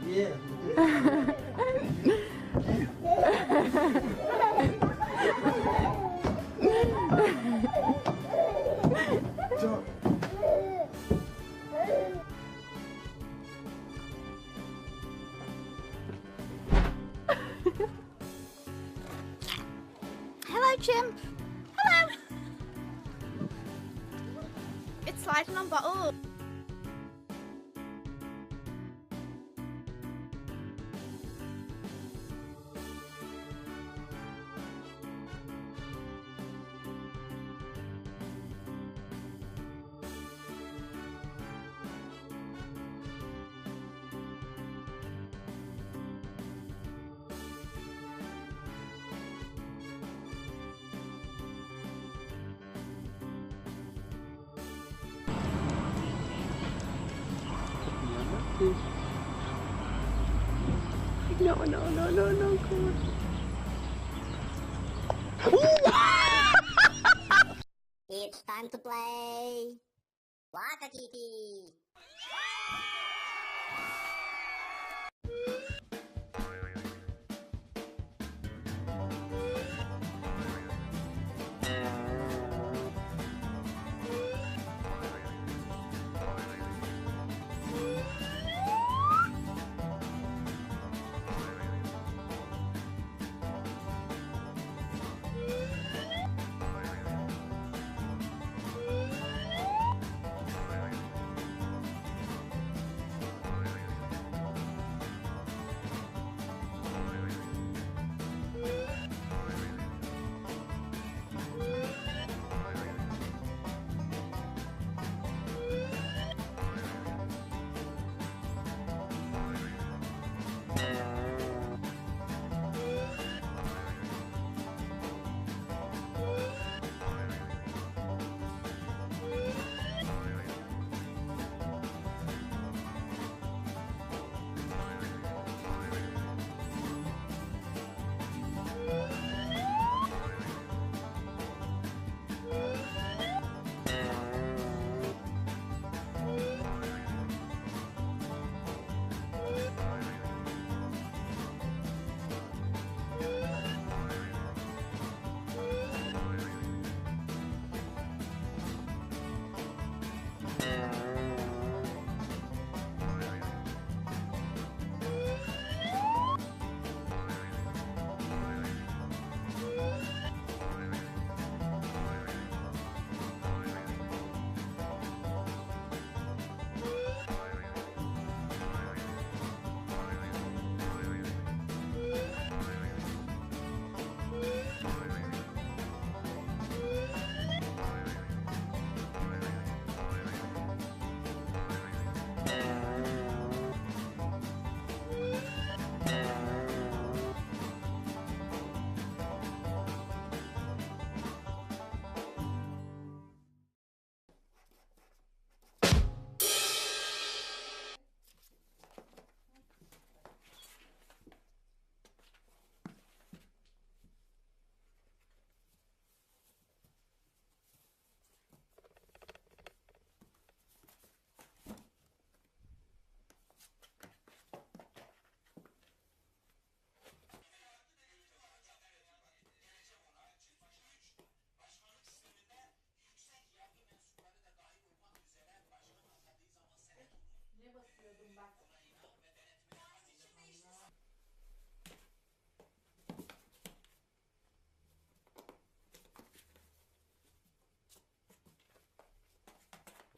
Yeah. Hello, chimp. Hello. It's sliding on bottle. No, come on. It's time to play Wakakiki.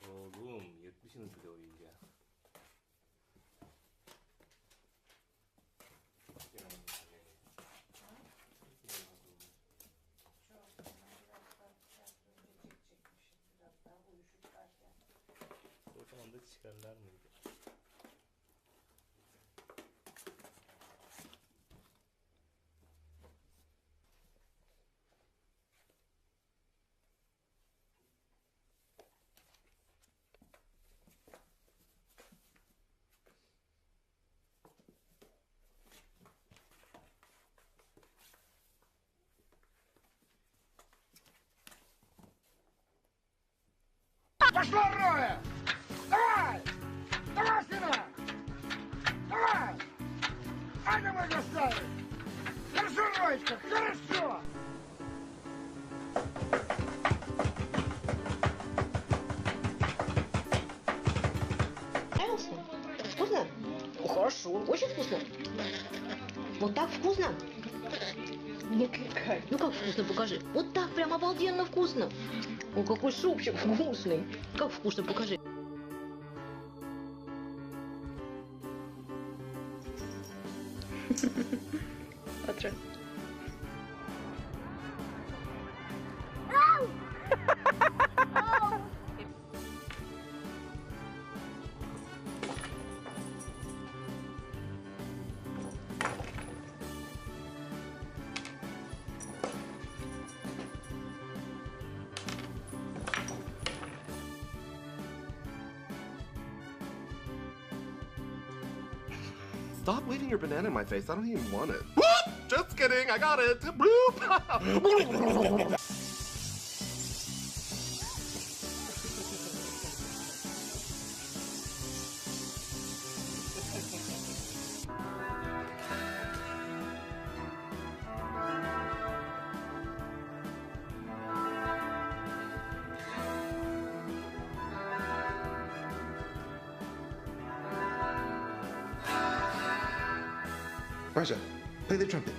Oğlum 70'iniz bile o iyi ya. O zaman da çıkarlar mıydı? Пошло, Роя! Давай! Давай, сына! Давай! Аня, мой красавец! Хорошо, Роечка, хорошо! Нравился? Вкусно? Ну, хорошо, очень вкусно. Вот так вкусно? Не кликай. Ну как вкусно, покажи. Вот так прям обалденно вкусно. О, какой супчик вкусный. Как вкусно, покажи. Смотри. Stop waving your banana in my face. I don't even want it. Whoop! Just kidding. I got it. Bloop! Marsha, play the trumpet.